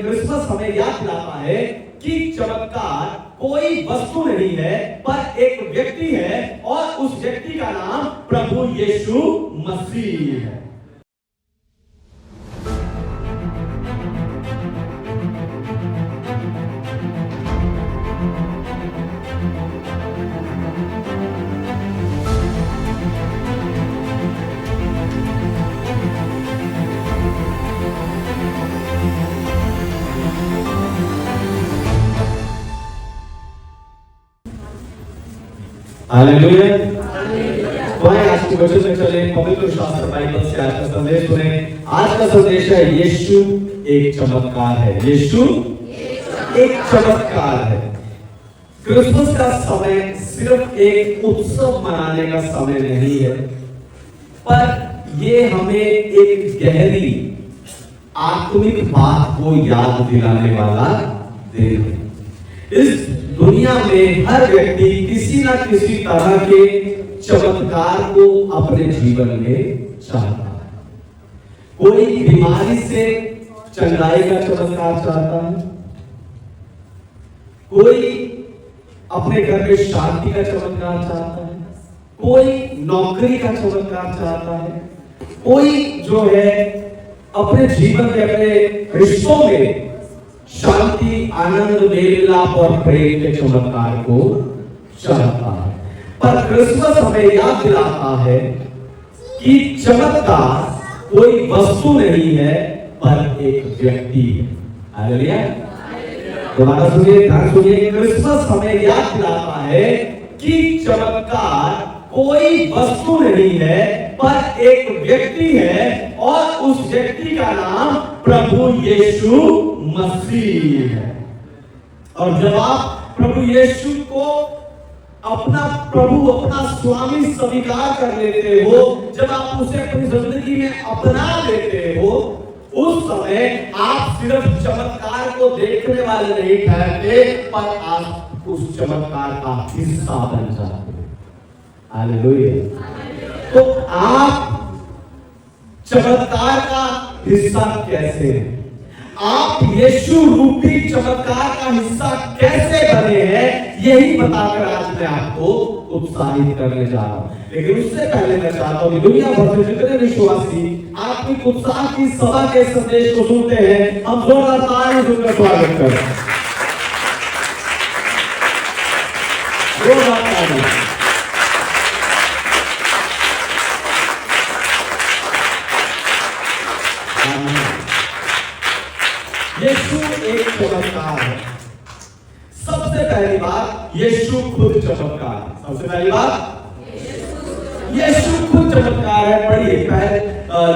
Christmas हमें याद दिलाता है कि चमत्कार कोई वस्तु नहीं है पर एक व्यक्ति है और उस व्यक्ति का नाम प्रभु यीशु मसीह है। हालेलुया। तो आज के वचन में चले पवित्र शास्त्र बाइबल से आज का संदेश सुने। आज का संदेश है यीशु एक चमत्कार है। यीशु एक चमत्कार है। क्रिसमस का समय सिर्फ एक उत्सव मनाने का समय नहीं है, पर ये हमें एक गहरी आत्मिक बात को याद दिलाने वाला दिन है। इस दुनिया में हर व्यक्ति किसी ना किसी तरह के चमत्कार को अपने जीवन में चाहता है। कोई बीमारी से चंगाई का चमत्कार चाहता है, कोई अपने घर में शांति का चमत्कार चाहता है, कोई नौकरी का चमत्कार चाहता है, कोई जो है अपने जीवन में अपने रिश्तों में शांति, आनंद, मेलमिलाप और प्रेम के चमत्कार को चाहता है। पर क्रिसमस हमें याद दिलाता है कि चमत्कार कोई वस्तु नहीं है पर एक व्यक्ति है। हालेलुया। दोबारा सुनिए, ध्यान सुनिए। क्रिसमस हमें याद दिलाता है कि चमत्कार कोई वस्तु नहीं है पर एक व्यक्ति है और उस व्यक्ति का नाम प्रभु यीशु मसीह है। और जब आप प्रभु यीशु को अपना प्रभु, अपना स्वामी स्वीकार कर लेते हो, जब आप उसे अपनी जिंदगी में अपना लेते हो, उस समय आप सिर्फ चमत्कार को देखने वाले नहीं ठहरते, पर आप उस चमत्कार का हिस्सा बन जाते हो। हालेलुया। तो आप चमत्कार का हिस्सा कैसे हैं? आप यीशु रूपी चमत्कार का हिस्सा कैसे बने हैं, यही बताकर आज मैं आपको उत्साहित करने जा रहा हूं। लेकिन उससे पहले मैं चाहता हूं कि दुनिया भर में जितने विश्वासी आपकी उत्साह की सभा के संदेश को सुनते हैं, हम जोरदार तालियों से उनका स्वागत करें। जोरदार तालियां। यीशु एक चमत्कार है। सबसे पहली बात, यीशु खुद चमत्कार है। सबसे पहली बात, यीशु खुद चमत्कार है। पढ़िए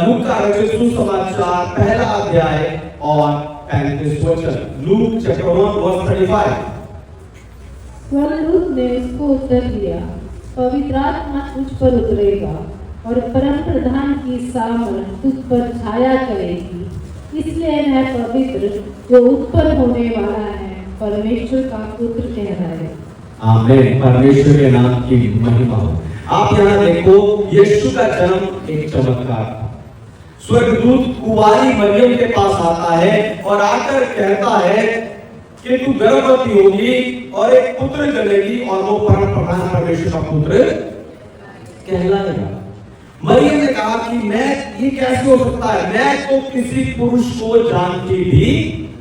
लूका रचित सुसमाचार पहला अध्याय और 35 वचन। Luke chapter 1 verse 35। स्वर्गदूत ने उसको उत्तर दिया, पवित्र आत्मा तुझ पर उतरेगा और परम प्रधान की सामर्थ तुझ पर छाया करेगी, इसलिए वह पवित्र जो उत्पन्न होने वाला है परमेश्वर का पुत्र कहलाए। आमीन। परमेश्वर के नाम की महिमा हो। आप यहाँ देखो, यीशु का जन्म एक चमत्कार था। स्वर्गदूत कुंवारी मरियम के पास आता है और आकर कहता है कि तू गर्भवती होगी और एक पुत्र जनेगी और वो परम प्रधान परमेश्वर का पुत्र कहलाएगा। मरियम ने कहा कि मैं, ये कैसे हो सकता है, मैं तो किसी पुरुष को जानती भी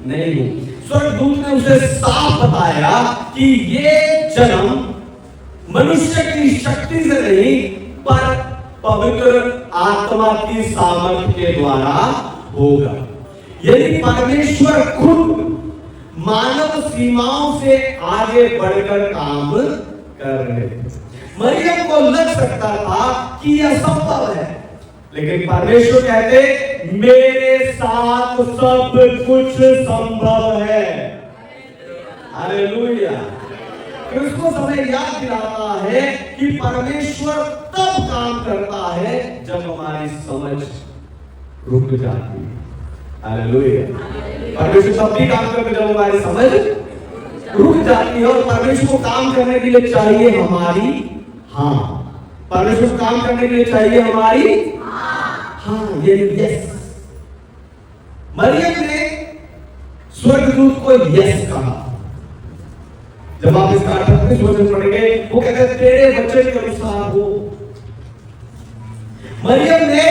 नहीं हूं। स्वर्गदूत ने उसे साफ बताया कि ये जन्म मनुष्य की शक्ति से नहीं पर पवित्र आत्मा की सामर्थ्य के द्वारा होगा। यदि परमेश्वर खुद मानव सीमाओं से आगे बढ़कर काम कर रहे थे। मरियम को लग सकता था कि यह संभव है, लेकिन परमेश्वर कहते मेरे साथ सब कुछ संभव है। हालेलुया। क्रिसमस हमें याद दिलाता है कि परमेश्वर तब काम करता है जब हमारी समझ रुक जाती है। हालेलुया। परमेश्वर तब भी काम करता है जब हमारी समझ रुक जाती है। और परमेश्वर को काम करने के लिए चाहिए हमारी हाँ। परमेश्वर को काम करने के लिए चाहिए हमारी हाँ। ये यस। मरियम ने स्वर्गदूत को यस कहा। जब आप इसका 38 वचन पढ़ेंगे, वो कहते हैं तेरे वचन के अनुसार हो। मरियम ने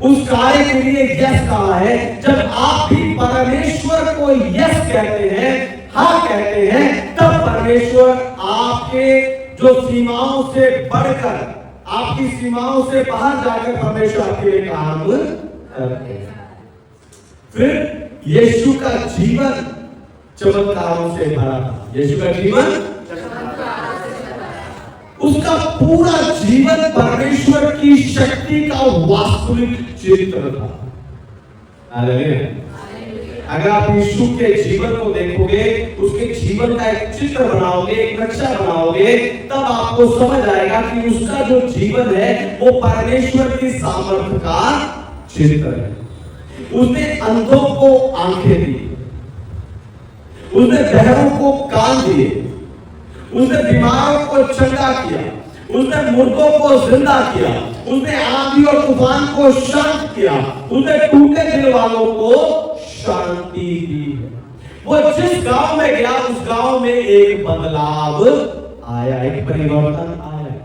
उस कार्य के लिए यस कहा है। जब आप भी परमेश्वर को यस कहते हैं, हाँ कहते हैं, तब परमेश्वर आपके जो सीमाओं से बढ़कर, आपकी सीमाओं से बाहर जाकर परमेश्वर आपके लिए काम करते हैं। फिर यीशु का जीवन चमत्कारों से भरा था। यीशु का जीवन, उसका पूरा जीवन परमेश्वर की शक्ति का वास्तविक चित्र था। अगर आप यीशु के जीवन को देखोगे, उसके जीवन का एक चित्र बनाओगे, एक नक्शा बनाओगे, तब आपको समझ आएगा कि उसका जो जीवन है वो परमेश्वर की सामर्थ्य का चित्र है। उसने अंधों को आंखें दी, उसने बहरों को कान दिए, उसने बीमारों को चंगा किया, उसने मुर्दों को जिंदा किया, उसने आंधी और तूफान को शांत किया, उसने टूटे दिल वालों को शांति दी है। वो जिस गांव में गया, उस गांव में एक बदलाव आया, एक परिवर्तन आया।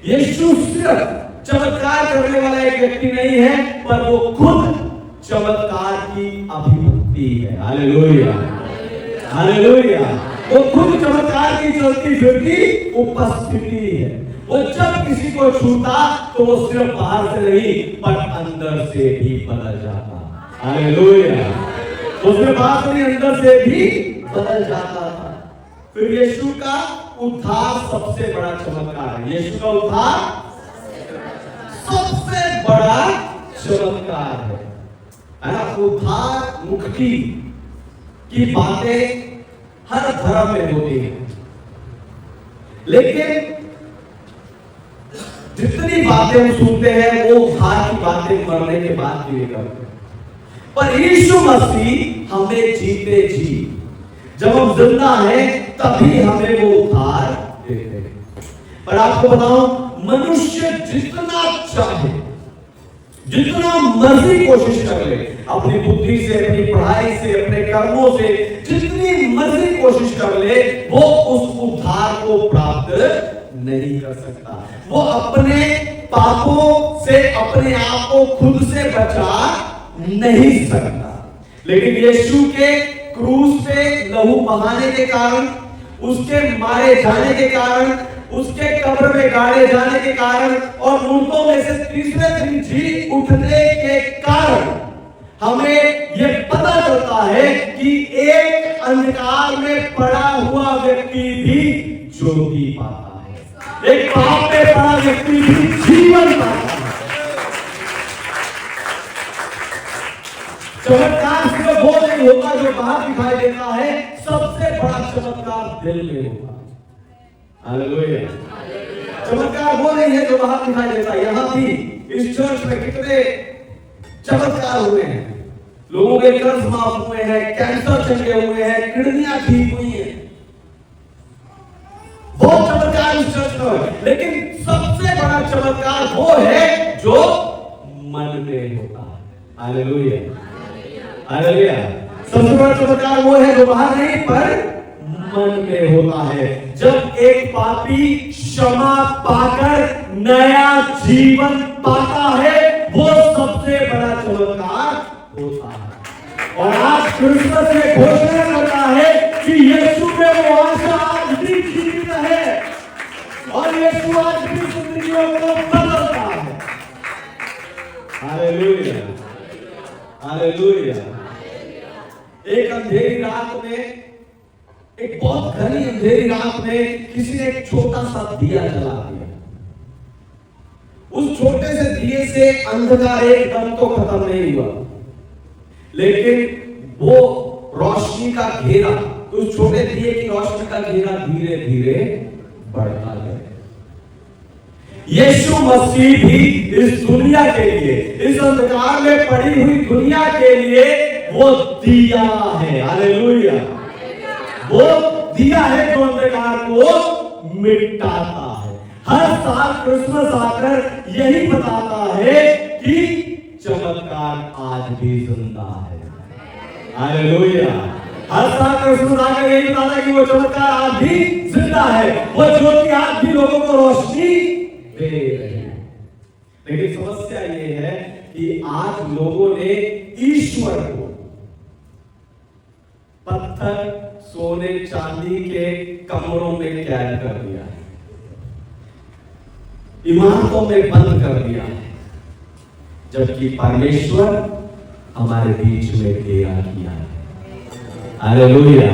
यीशु सिर्फ चमत्कार करने वाला एक व्यक्ति नहीं है, पर वो खुद चमत्कार की अभिव्यक्ति है। Hallelujah, hallelujah. वो खुद चमत्कार की चलती फिरती उपस्थिति है। वो जब किसी को छूता तो वो सिर्फ बाहर से नहीं, पर अंदर से भी बदल जाता। हालेलुया। उसमें बात नहीं, अंदर से भी बदल जाता था। फिर यीशु का उद्धार सबसे बड़ा चमत्कार है। यीशु का उद्धार सबसे बड़ा चमत्कार है ना। उद्धार मुक्ति की बातें हर धर्म में होती है, लेकिन जितनी बातें हम सुनते हैं वो उद्धार की बातें मरने के बाद भी करते हैं। पर यीशु मसीह हमें जीते जी, जब हम जिंदा हैं तभी हमें वो उद्धार देते हैं। पर आपको बताऊं, मनुष्य जितना चाहे, जितना मर्जी कोशिश कर ले, अपनी बुद्धि से, अपनी पढ़ाई से, अपने कर्मों से जितनी मर्जी कोशिश कर ले, वो उस उद्धार को प्राप्त नहीं कर सकता। वो अपने पापों से अपने आप को खुद से बचा नहीं सकता। लेकिन यीशु के क्रूस पे लहू बहाने के कारण, उसके मारे जाने के कारण, उसके कब्र में गाड़े जाने के कारण और मुर्दों में से तीसरे दिन जी उठने के कारण हमें यह पता चलता है कि एक अंधकार में पड़ा हुआ व्यक्ति भी ज्योति पाता है, एक पाप में पड़ा व्यक्ति भी जीवन पाता है। चमत्कार सिर्फ वो नहीं होता जो बाहर दिखाई देता है, सबसे बड़ा चमत्कार दिल में होता है। हालेलुया। चमत्कार वो नहीं है जो बाहर दिखाई देता। यहां भी इस चर्च में कितने चमत्कार हुए हैं, लोगों के कर्ज माफ हुए हैं, कैंसर चंगे हुए हैं, किडनियां ठीक हुई हैं, बहुत चमत्कार इस चर्च में। लेकिन सबसे बड़ा चमत्कार वो है जो मन में होता है। Hallelujah, hallelujah. सबसे बड़ा चमत्कार वो है जो बाहर नहीं, पर मन में होता है। जब एक पापी क्षमा पाकर नया जीवन पाता है, वो सबसे बड़ा चमत्कार होता है। और आज क्रिसमस में घोषणा करता है कि यीशु में वो आशा आज भी जीवित है और यीशु आज भी जिंदगियों को बदलता है। Hallelujah, hallelujah. एक अंधेरी रात में, एक बहुत घनी अंधेरी रात में किसी ने एक छोटा सा दिया जला दिया। उस छोटे से दिए से अंधकार एकदम तो खत्म नहीं हुआ, लेकिन वो रोशनी का घेरा, तो उस छोटे दिए की रोशनी का घेरा धीरे धीरे बढ़ता गया। यीशु मसीह भी इस दुनिया के लिए, इस अंधकार में पड़ी हुई दुनिया के लिए वो दिया है। हालेलुया। वो दिया है जो अंधकार को मिटाता है। हर साल क्रिसमस आकर यही बताता है कि चमत्कार आज भी जिंदा है। हालेलुया। हर साल क्रिसमस आकर यही बताता कि वो चमत्कार आज भी जिंदा है, वो ज्योति आज भी लोगों को रोशनी दे रही है। लेकिन समस्या ये है कि आज लोगों ने ईश्वर को पत्थर, सोने, चांदी के कमरों में कैद कर दिया है, इमारतों में बंद कर दिया है, जबकि परमेश्वर हमारे बीच में डेरा किया है। हालेलुया।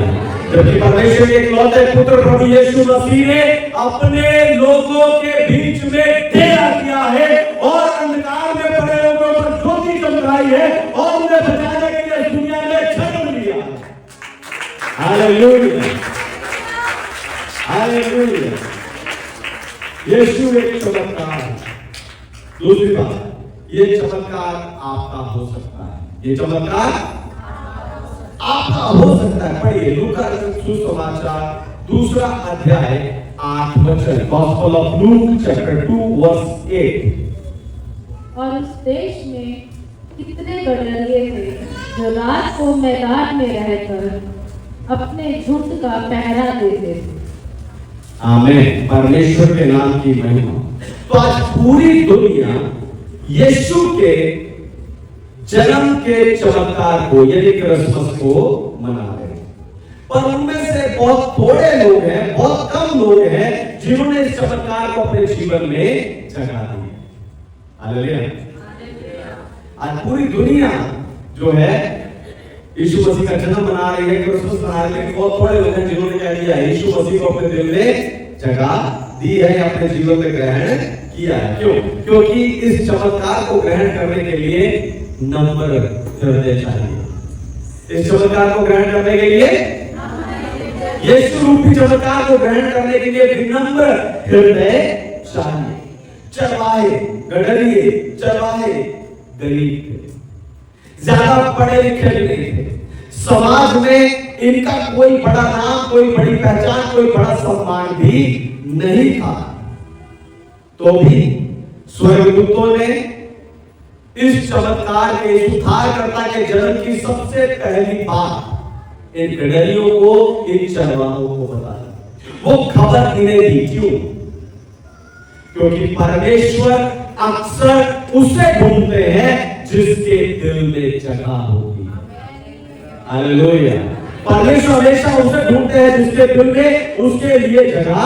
जबकि परमेश्वर के इकलौते पुत्र प्रभु यीशु मसीह ने अपने लोगों के बीच में डेरा किया है और अंधकार में पड़े लोगों पर ज्योति चमकाई है और उन्हें बचाने के लिए दुनिया में जन्म लिया है। Hallelujah, hallelujah. यीशु एक चमत्कार है। दूसरी बात, ये चमत्कार आपका हो सकता है, ये चमत्कार आपका हो सकता है। पढ़िए लूका सुसमाचार 2 अध्याय 8 वचन, gospel of Luke chapter 2 verse 8। और उस देश में कितने गडरिये थे जो रात को मैदान में रहकर अपने झुंड का पहरा देते थे। आमीन। परमेश्वर के नाम की महिमा। तो आज पूरी दुनिया यीशु के जन्म के चमत्कार को यानी क्रिसमस को मना रहे हैं, पर उनमें से बहुत थोड़े लोग हैं, बहुत कम लोग हैं जिन्होंने इस चमत्कार को अपने जीवन में जगा दिया। हालेलुया। आज पूरी दुनिया जो है यीशु मसीह का जन्म मना रही है, क्रिसमस मना रही है, बहुत थोड़े लोग हैं जिन्होंने क्या किया, यीशु मसीह को अपने दिल में जगह दी है, अपने जीवन में ग्रहण किया है। क्यों? क्योंकि इस चमत्कार को ग्रहण करने के लिए नम्र हृदय चाहिए। इस चमत्कार को ग्रहण करने के लिए, यीशु रूपी चमत्कार को ग्रहण करने के लिए विनम्र हृदय चाहिए। चरवाहे, गडरिये चरवाहे गरीब थे, ज्यादा पढ़े लिखे नहीं थे, समाज में इनका कोई बड़ा नाम, कोई बड़ी पहचान, कोई बड़ा सम्मान भी नहीं था। तो भी स्वर्गदूतों ने इस चमत्कार के, इस उद्धारकर्ता के जन्म की सबसे पहली बात इन गडरियों को, इन चरवाहों को बताया। वो खबर इन्हें दी। क्यों? क्योंकि परमेश्वर अक्सर उसे ढूंढते हैं जिसके दिल में जगह होगी। हालेलुया। परमेश्वर हमेशा उसे ढूंढते हैं जिसके दिल में उसके लिए जगह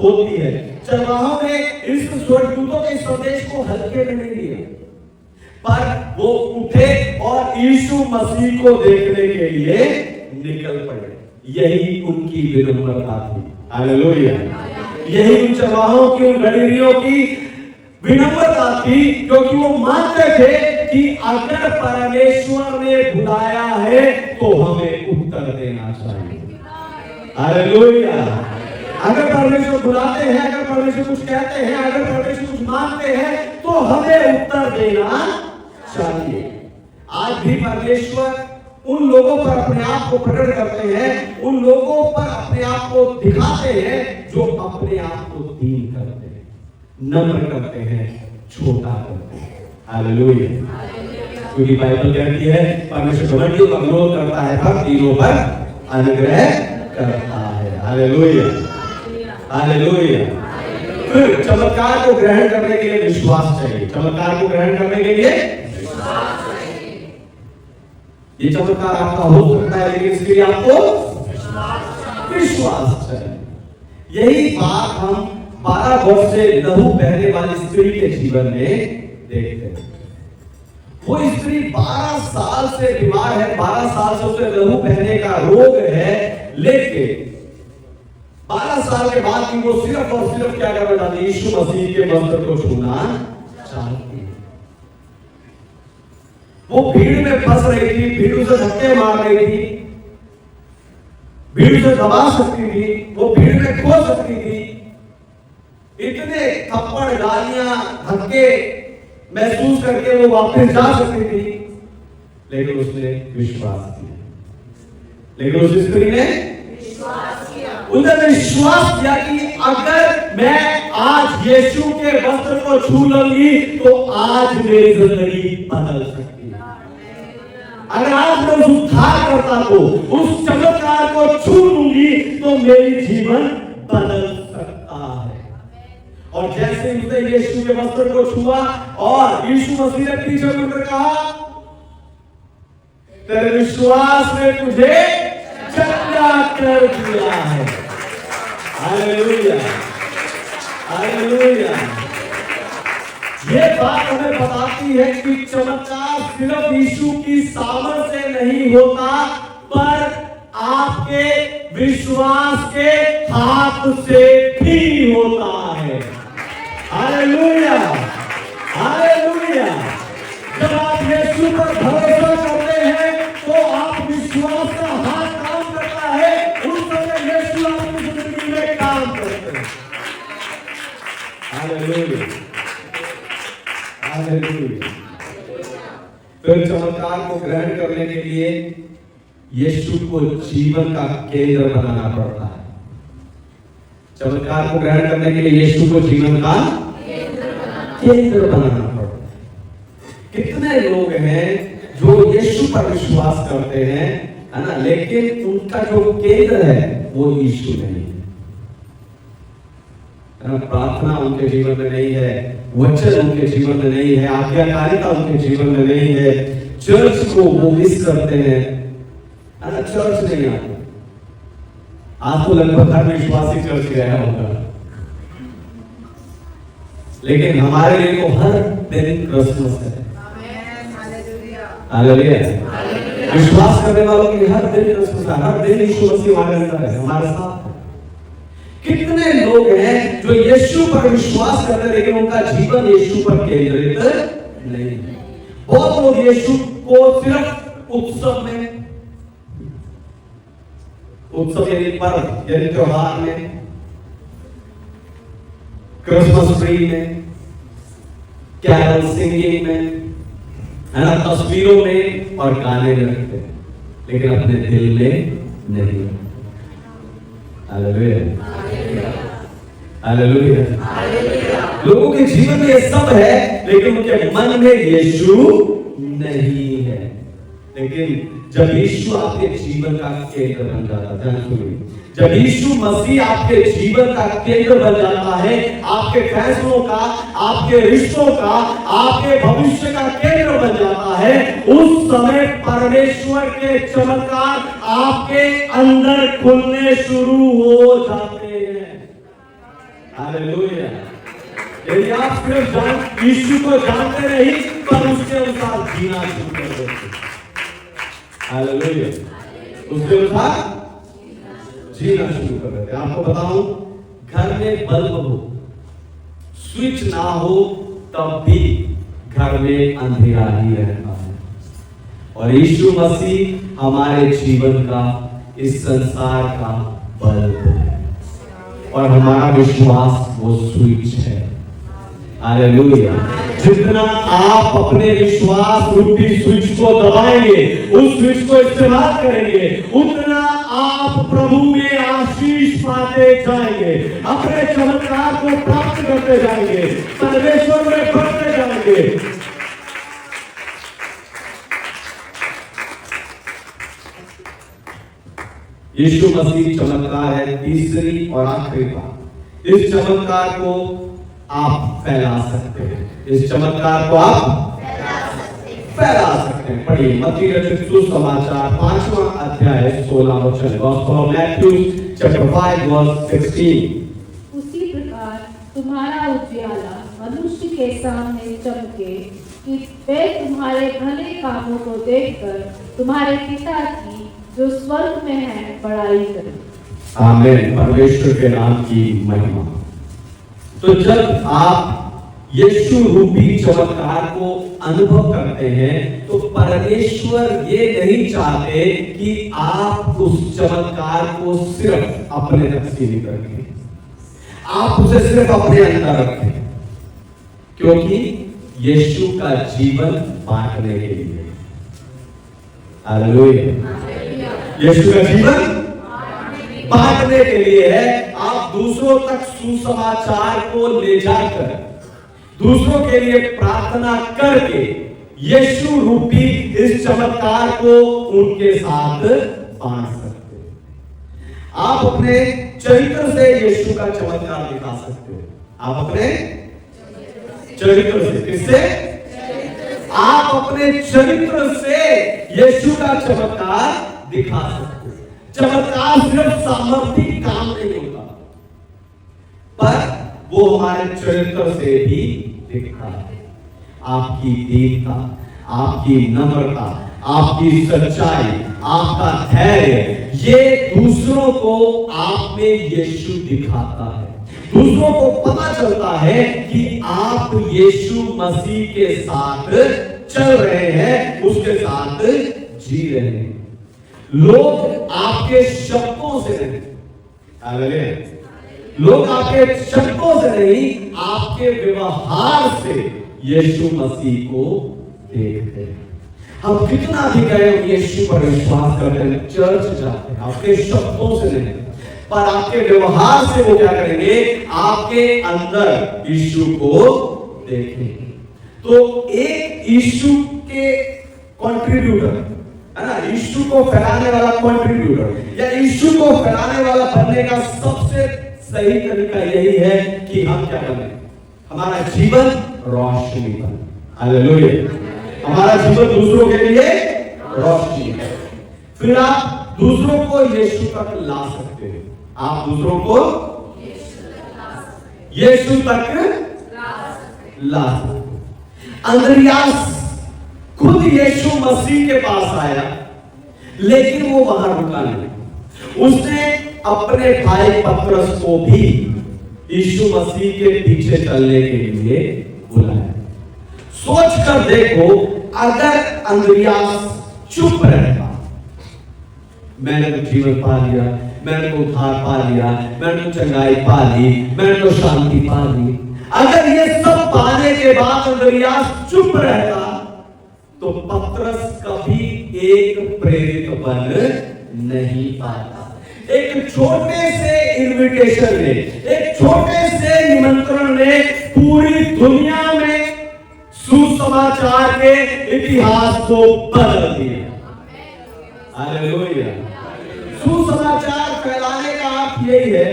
होती है। चरवाहों ने इस स्वर्गदूतों के संदेश को हल्के में नहीं लिया, पर वो उठे और यीशु मसीह को देखने के लिए निकल पड़े। यही उनकी विनम्रता थी। हालेलुया। यही उन चरवाहों की, उन गडरियों की विनम्रता थी, क्योंकि वो मानते थे कि अगर परमेश्वर ने बुलाया है तो हमें उत्तर देना चाहिए। हालेलुया। अगर परमेश्वर बुलाते हैं, अगर परमेश्वर कुछ कहते हैं, अगर परमेश्वर कुछ मांगते हैं तो हमें उत्तर देना चाहिए। आज भी परमेश्वर उन लोगों पर अपने आप को प्रकट करते हैं, उन लोगों पर अपने आप को दिखाते हैं जो अपने आप को दीन करते हैं, नम्र करते हैं, छोटा करते हैं। हालेलुया। क्योंकि बाइबल कहती है परमेश्वर घमंडियों का विरोध करता है, पर दीनों पर अनुग्रह करता है। Hallelujah, hallelujah. फिर चमत्कार को ग्रहण करने के लिए विश्वास चाहिए। चमत्कार को ग्रहण करने के लिए ये चमत्कार आपका हो सकता है, लेकिन इसके लिए आपको विश्वास चाहिए। यही बात हम 12 वर्ष से लहू बहने वाली स्त्री के जीवन में देखते हैं। वो स्त्री 12 साल से बीमार है, 12 साल से उसे लहू बहने का रोग है, लेकिन 12 साल के बाद भी वो सिर्फ और सिर्फ क्या करना चाहती है? यीशु मसीह के वस्त्र को छूना चाहती है। वो भीड़ में फंस रही थी, भीड़ उसे धक्के मार रही थी, भीड़ उसे दबा सकती थी, वो भीड़ में खो सकती थी, इतने थप्पड़, गालियां, धक्के महसूस करके वो वापस जा सकती थी, लेकिन उसने विश्वास किया। लेकिन उस स्त्री ने उसने विश्वास किया कि अगर मैं आज यीशु के वस्त्र को छू लूंगी तो आज मेरी जिंदगी बदल सकती है। अगर आज मैं उस उद्धारकर्ता को, उस चमत्कार को छू लूंगी तो मेरी जीवन बदल सकता है। और जैसे ही उसने यीशु के वस्त्र को छुआ और यीशु मसीह ने पीछे मुड़कर कहा, तेरे विश्वास ने तुझे चंगा कर दिया है। Hallelujah, hallelujah. ये बात हमें बताती है कि चमत्कार सिर्फ यीशु की सामर्थ्य से नहीं होता, पर आपके विश्वास के हाथ से भी होता है। Hallelujah, hallelujah. जब आप यीशु पर भरोसा करते हैं तो आप विश्वास का हाथ काम करता है, उस समय यीशु आपकी जिंदगी में काम करते हैं। Hallelujah, hallelujah. फिर चमत्कार को ग्रहण करने के लिए यीशु को जीवन का केंद्र बनाना पड़ता है। चमत्कार को ग्रहण करने के लिए यीशु को जीवन का केंद्र बनाना पड़ता है। कितने लोग हैं जो यीशु पर विश्वास करते हैं, है ना, लेकिन उनका जो केंद्र है वो यीशु नहीं है। प्रार्थना उनके जीवन में नहीं है, वचन उनके जीवन में नहीं है, आज्ञाकारिता उनके जीवन में नहीं है, चर्च को वो मिस करते हैं, है ना, चर्च नहीं आते। आज तो लगभग हर विश्वासी चर्च गया होगा, लेकिन हमारे लिए तो हर दिन क्रिसमस है। हालेलुया। विश्वास करने वालों के लिए हर दिन क्रिसमस है, हर दिन यीशु मसीह हमारे अंदर है, हमारे साथ है। कितने लोग हैं जो यीशु पर विश्वास करते हैं लेकिन उनका जीवन यीशु पर केंद्रित नहीं है। बहुत लोग यीशु को सिर्फ उत्सव यानी पर्व यानी त्योहार में, क्रिसमस ट्री में, कैरल सिंगिंग में, है ना, तस्वीरों में और गाने में रखते हैं, लेकिन अपने दिल में नहीं। Hallelujah, hallelujah. लोगों के जीवन में ये सब है लेकिन उनके मन में यीशु नहीं है। लेकिन जब यीशु आपके जीवन का केंद्र बन जाता है, जब यीशु मसीह आपके जीवन का केंद्र बन जाता है, आपके फैसलों का, आपके रिश्तों का, आपके भविष्य का केंद्र बन जाता है, उस समय परमेश्वर के चमत्कार आपके अंदर खुलने शुरू हो जाते हैं। हालेलुया। यदि आप सिर्फ यीशु को जानते नहीं पर उसके अनुसार जीना शुरू कर देते। हालेलुया। उसके अनुसार जीना शुरू कर देते। आपको बताऊं, घर में बल्ब हो, स्विच ना हो, तब भी घर में अंधेरा ही रहता है। और यीशु मसीह हमारे जीवन का, इस संसार का बल्ब है और हमारा विश्वास वो स्विच है। हालेलुया। जितना आप अपने विश्वास रूपी स्विच को दबाएंगे, उस स्विच को इस्तेमाल करेंगे, उतना आप प्रभु में आशीष पाते जाएंगे, अपने चमत्कार को प्राप्त करते जाएंगे, परमेश्वर में बढ़ते जाएंगे। यीशु मसीह चमत्कार है तीसरी और आखिरी बात। इस चमत्कार को आप फैला सकते हैं, इस चमत्कार को आप फैला सकते हैं। पढ़िए मत्ती रचित सुसमाचार 5वां अध्याय 16 वचन, gospel of Matthew chapter 5 verse 16। उसी प्रकार तुम्हारा उजियाला मनुष्य के सामने चमके कि वे तुम्हारे भले कामों को देखकर तुम्हारे पिता की जो स्वर्ग में है बड़ाई करें। आमीन। परमेश्वर के नाम की महिमा। तो जब आप यीशु रूपी चमत्कार को अनुभव करते हैं तो परमेश्वर ये नहीं चाहते कि आप उस चमत्कार को सिर्फ अपने तक सीमित रखें, आप उसे सिर्फ अपने अंदर रखें, क्योंकि यीशु का जीवन बांटने के लिए। हालेलुया। यीशु का जीवन बांटने के लिए है। आप दूसरों तक सुसमाचार को ले जाकर, दूसरों के लिए प्रार्थना करके यीशु रूपी इस चमत्कार को उनके साथ बांट सकते हो। आप अपने चरित्र से यीशु का चमत्कार दिखा सकते हो। आप अपने चरित्र से, किससे? आप अपने चरित्र से यीशु का चमत्कार दिखा सकते हो। चमत्कार सिर्फ सामर्थ्य काम नहीं होता, पर वो हमारे चरित्र से भी दिखता है। आपकी दीनता, आपकी नम्रता, आपकी सच्चाई, आपका धैर्य, ये दूसरों को आप में यीशु दिखाता है। दूसरों को पता चलता है कि आप यीशु मसीह के साथ चल रहे हैं, उसके साथ जी रहे हैं। लोग आपके शब्दों से नहीं, लोग आपके शब्दों से नहीं, आपके व्यवहार से यीशु मसीह को देखते हैं। हम कितना भी कहें हम यीशु पर विश्वास करते हैं, चर्च जाते हैं, आपके शब्दों से नहीं, पर आपके व्यवहार से वो क्या करेंगे? आपके अंदर यीशु को देखेंगे। तो एक यीशु के कंट्रीब्यूटर है ना, यीशु को फैलाने वाला कंट्रीब्यूटर या यीशु को फैलाने वाला बनने का सबसे सही तरीका यही है कि हम क्या बने? हमारा जीवन रोशनी बने। हालेलुया। हमारा जीवन दूसरों के लिए रोशनी है। फिर आप दूसरों को यीशु तक ला सकते हो। आप दूसरों को यीशु तक ला सकते हो। अंद्रियास खुद यीशु मसीह के पास आया, लेकिन वो वहां रुका नहीं। उसने अपने भाई पतरस को भी यीशु मसीह के पीछे चलने के लिए बुलाया। सोच कर देखो, अगर अंद्रियास चुप रहता, मैंने तो जीवन पा लिया, मैंने तो उद्धार पा लिया, मैंने तो चंगाई पा ली, मैंने तो शांति पा ली, अगर ये सब पाने के बाद अंद्रियास चुप रहता, तो पतरस कभी एक प्रेरित बन नहीं पाता। एक छोटे से इनविटेशन ने, एक छोटे से निमंत्रण ने पूरी दुनिया में सुसमाचार के इतिहास को बदल दिया। हालेलुया। सुसमाचार फैलाने का अर्थ यही है,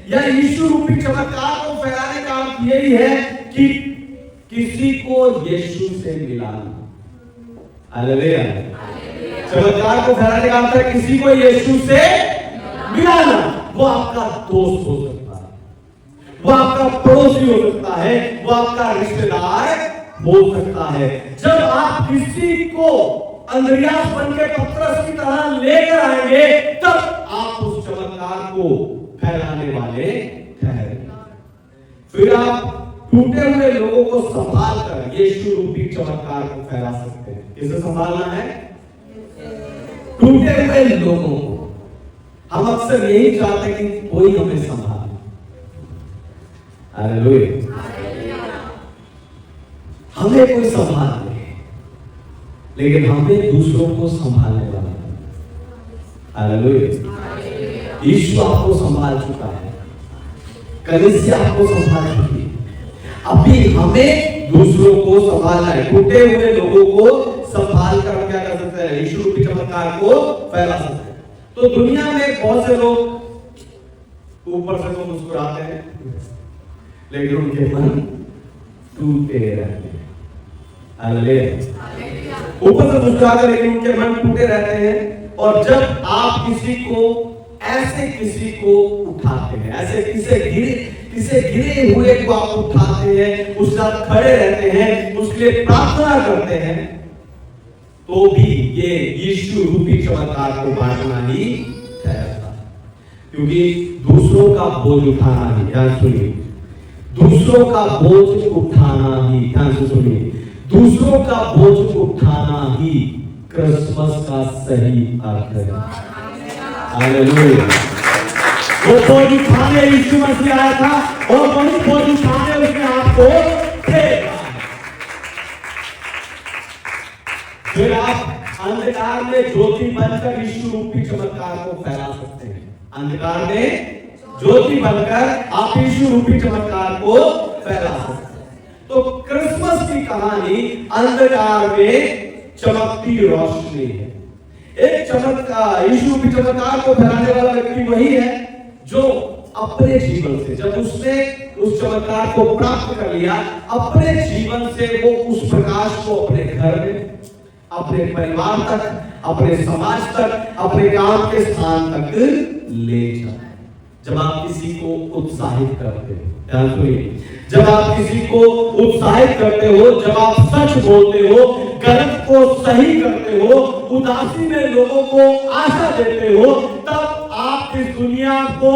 या यीशु रूपी चमत्कार को फैलाने का अर्थ यही है कि किसी को यीशु से मिलाना। हालेलुया। चमत्कार को फैलाने का अर्थ है किसी को यीशु से मिलाना। वो आपका दोस्त हो सकता है, वो आपका पड़ोसी हो सकता है, वो आपका रिश्तेदार हो सकता है। जब आप किसी को अंद्रियास बनके पतरस की तरह लेकर आएंगे, तब आप उस चमत्कार को फैलाने वाले ठहरेंगे। फिर आप टूटे हुए लोगों को संभाल कर यीशु रूपी चमत्कार को फैला सकते हैं। किसे संभालना है? टूटे हुए लोगों को। हम अक्सर यही चाहते हैं कि कोई हमें संभाले। हालेलुया। हमें कोई संभाल ले, लेकिन हमें दूसरों को संभालने वाला। हालेलुया। यीशु आपको संभाल चुका है, कलीसिया आपको संभाल चुकी है। अभी हमें दूसरों को संभालना है। टूटे हुए लोगों को संभाल कर क्या कर सकते हैं? यीशु रूपी चमत्कार को फैला सकते हैं। तो दुनिया में बहुत से लोग ऊपर से तो मुस्कुराते हैं, लेकिन उनके मन टूटे रहते हैं। हालेलुया। ऊपर से मुस्कुराते हैं, लेकिन उनके मन टूटे रहते हैं। और जब आप किसी को उठाते हैं, ऐसे किसी गिरे हुए को आप उठाते हैं, उसके साथ खड़े रहते हैं, उसके लिए प्रार्थना करते हैं, तो भी ये यीशु रूपी चमत्कार को बांटना ही ठहरता है। क्योंकि दूसरों का बोझ उठाना ही, ध्यान सुनिए, दूसरों का बोझ उठाना ही, ध्यान से सुनिए, दूसरों का बोझ उठाना ही क्रिसमस का सही अर्थ है। हालेलुया। वो बोझ उठाने यीशु मसीह आया था, और वही बोझ उठाने उसने आपको भेजा। फिर आप अंधकार में ज्योति बनकर यीशु रूपी चमत्कार को फैला सकते हैं। अंधकार में ज्योति बनकर आप यीशु रूपी चमत्कार को फैला सकते हैं। तो क्रिसमस की कहानी अंधकार में चमकती रोशनी है। एक चमत्कार, यीशु भी चमत्कार को फैलाने वाला व्यक्ति वही है जो अपने जीवन से, जब उसने उस चमत्कार को प्राप्त कर लिया, अपने जीवन से वो उस प्रकाश को अपने घर में, अपने परिवार तक, अपने समाज तक, अपने काम के स्थान तक ले जाए। जब आप किसी को उत्साहित करते हो, ध्यान सुनिए, जब आप किसी को उत्साहित करते हो, जब आप सच बोलते हो, गलत को सही करते हो, उदासी में लोगों को आशा देते हो, तब आप इस दुनिया को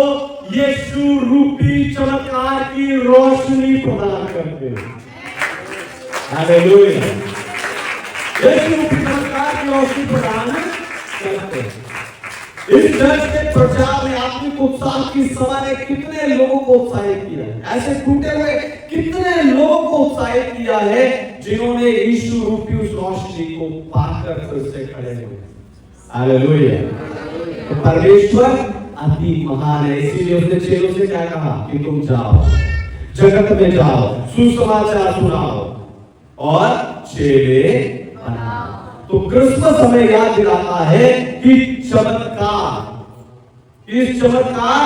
यीशु रूपी चमत्कार की रोशनी प्रदान करते हो। हालेलुया। यीशु रूपी चमत्कार की रोशनी प्रदान करते हो। इस चर्च के प्रचार में आत्मिक उत्साह की सभा ने कितने लोगों को उत्साहित किया है, ऐसे टूटे हुए कितने लोगों को उत्साहित किया है जिन्होंने यीशु रूपी उस रोशनी को पाकर फिर से खड़े हुए। हालेलुया। तो परमेश्वर अति महान है, इसीलिए उसने चेलों से क्या कहा कि तुम जाओ, जगत में जाओ, सुसमाचार सुनाओ और चेले बनाओ। तो क्रिसमस हमें याद दिलाता है कि चमत्कार, इस चमत्कार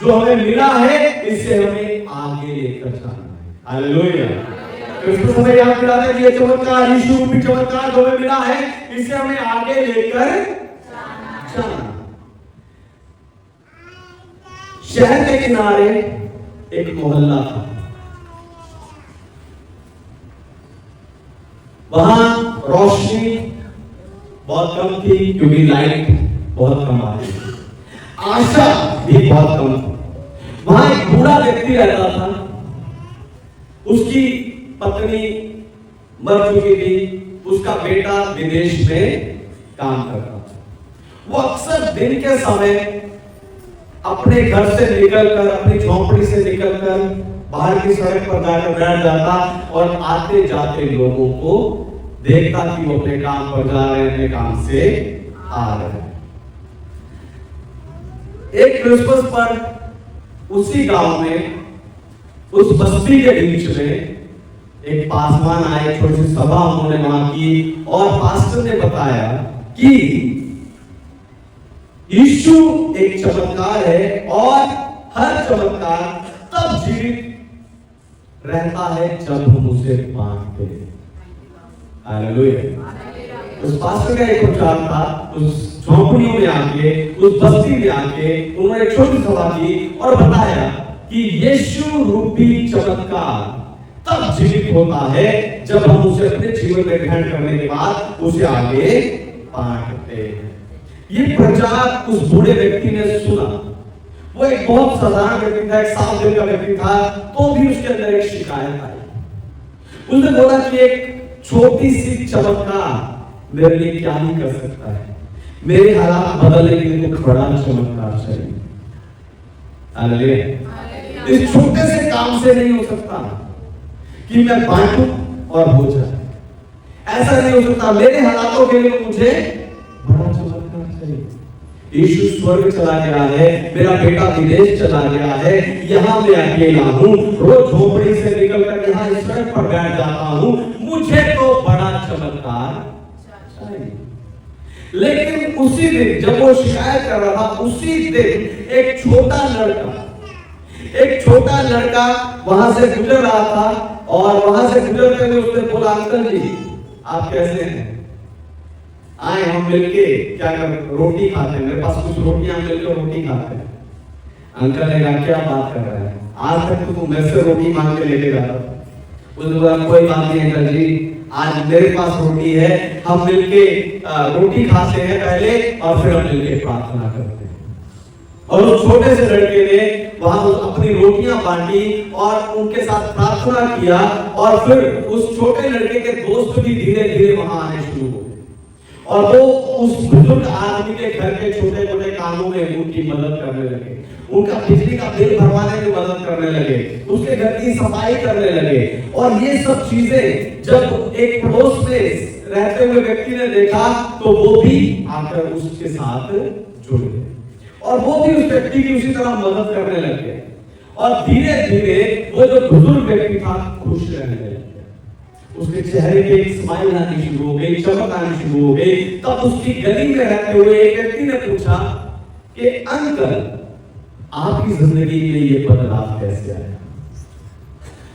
जो हमें मिला है, इसे हमें आगे लेकर जाना है। हालेलुया। क्रिसमस हमें याद दिलाता है कि ये चमत्कार, यीशु रूपी चमत्कार जो हमें मिला है, इसे हमें आगे लेकर जाना। शहर के किनारे एक मोहल्ला था, वहां रोशनी बहुत कम थी क्योंकि लाइट बहुत कम आ रही थी, आशा भी बहुत कम थी। वहां एक बूढ़ा व्यक्ति रहता था, उसकी पत्नी मर चुकी थी, उसका बेटा विदेश में काम करता था। वो अक्सर दिन के समय अपने घर से निकलकर, अपनी झोंपड़ी से निकलकर बाहर की सड़क पर जाकर बैठ जाता और आते जाते लोगों को देखता कि वो अपने काम पर जा रहे हैं, अपने काम से आ रहे हैं। एक क्रिसमस पर उसी गांव में, उस बस्ती के बीच में एक पासवान आए, छोटी सी सभा उन्होंने वहां की और पास्टर ने बताया कि यीशु एक चमत्कार है और हर चमत्कार तब जीवित रहता है जब हम उसे मानते हैं। हालेलुया। उस पास्टर का एक प्रचार था, उस झोंपड़ियों में आके, उस बस्ती में आके उन्होंने एक छोटी सभा की और बताया कि यीशु रूपी चमत्कार तब जीवित होता है जब हम उसे अपने जीवन में ग्रहण करने के बाद उसे आगे बांटते हैं। ये प्रचार उस बूढ़े व्यक्ति ने सुना। वो एक बहुत साधारण व्यक्ति था, एक 7 दिन का व्यक्ति था, तो भी उसके अंदर एक शिकायत आई। उसने बोला कि एक छोटी सी चमत्कार मेरे लिए क्या ही कर सकता है, मेरे हालात बदलने के लिए बड़ा चमत्कार चाहिए। हालेलुया। इस छोटे से काम से नहीं हो सकता कि मैं बांटूं और हो जाए, ऐसा नहीं हो सकता। मेरे हालातों के लिए मुझे बड़ा चमत्कार चाहिए। यीशु स्वर्ग चला गया है, मेरा बेटा विदेश चला गया है, यहाँ मैं अकेला हूँ, रोज झोपड़ी से निकलकर यहाँ इस सड़क पर बैठ जाता हूँ, मुझे तो बड़ा चमत्कार चाहिए। लेकिन उसी दिन जब वो शिकायत कर रहा था, उसी दिन एक छोटा लड़का वहां से गुजर रहा था और वहां से गुजरते हुए उसने बोला, अंकल जी आप कैसे हैं, आए हम मिलके क्या कर रोटी खाते हैं, मेरे पास कुछ रोटियां, मिलकर रोटी खाते हैं। अंकल ने कहा क्या बात कर रहा है, आज तक तो तुम मेरे से रोटी मांग के लेके जाता। उसने बोला कोई बात नहीं अंकल जी, आज मेरे पास रोटी है, हम मिलके रोटी खाते हैं पहले और फिर हम मिलके प्रार्थना करते हैं। और उस छोटे से लड़के ने वहां अपनी रोटियां बांटी और उनके साथ प्रार्थना किया और फिर उस छोटे लड़के के दोस्त भी धीरे धीरे वहां आने शुरू हो गए और वो उस बुजुर्ग आदमी के घर के छोटे छोटे कामों में उनकी मदद करने लगे, उनका बिजली का बिल भरवाने में मदद करने लगे, उसके घर की सफाई करने लगे। और ये सब चीजें जब एक पड़ोस में रहते हुए व्यक्ति ने देखा तो वो भी आकर उसके साथ जुड़ गए और वो भी उस व्यक्ति की उसी तरह मदद करने लगे और धीरे धीरे वो जो बुजुर्ग व्यक्ति था खुश रहने लगे। उसके चेहरे पे एक स्माइल आनी शुरू हो गई, चमक आनी शुरू हो गई। तब उसकी गली में रहते हुए एक व्यक्ति ने पूछा कि अंकल, आपकी जिंदगी में ये बदलाव कैसे आया?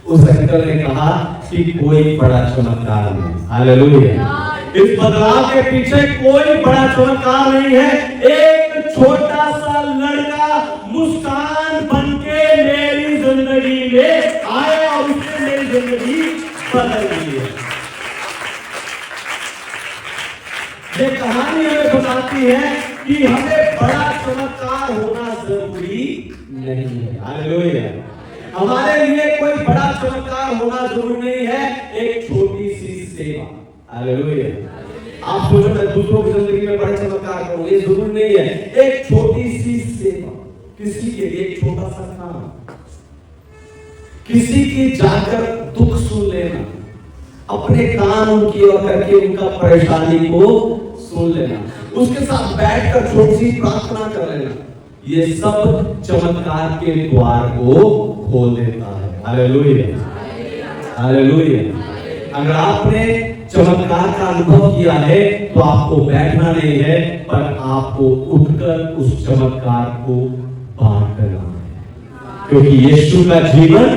उस अंकल ने कहा कि कोई बड़ा चमत्कार नहीं। हालेलुया। इस बदलाव के पीछे कोई बड़ा चमत्कार नहीं है। एक छोटा सा लड़का मुस्कान बनके मेरी जिंदगी में आया और उसने मेरी जिंदगी बदल दी है। ये कहानी हमें बताती है कि हमें बड़ा चमत्कार होना जरूरी नहीं है। हालेलुया। हमारे लिए कोई बड़ा चमत्कार होना जरूरी नहीं है, एक छोटी सी सेवा। हालेलुया। आप सोचो मैं दूसरों की जिंदगी में बड़ा चमत्कार करूं, ये जरूरी नहीं है। एक छोटी सी सेवा, किसी के लिए एक छोटा सा काम, किसी की जाकर दुख सुन लेना, अपने कान उनकी ओर करके उनका परेशानी को सुन लेना, उसके साथ बैठकर छोटी सी प्रार्थना कर लेना, ये सब चमत्कार के द्वार को खोल देता है। हालेलुया। हालेलुया। अगर आपने चमत्कार का अनुभव किया है तो आपको बैठना नहीं है, पर आपको उठकर उस चमत्कार को बांटना है, क्योंकि यीशु का जीवन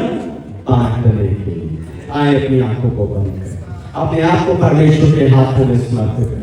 बांटने के लिए। आए अपनी आंखों को बंद करें, अपने आप को परमेश्वर के हाथों में समर्पित करें।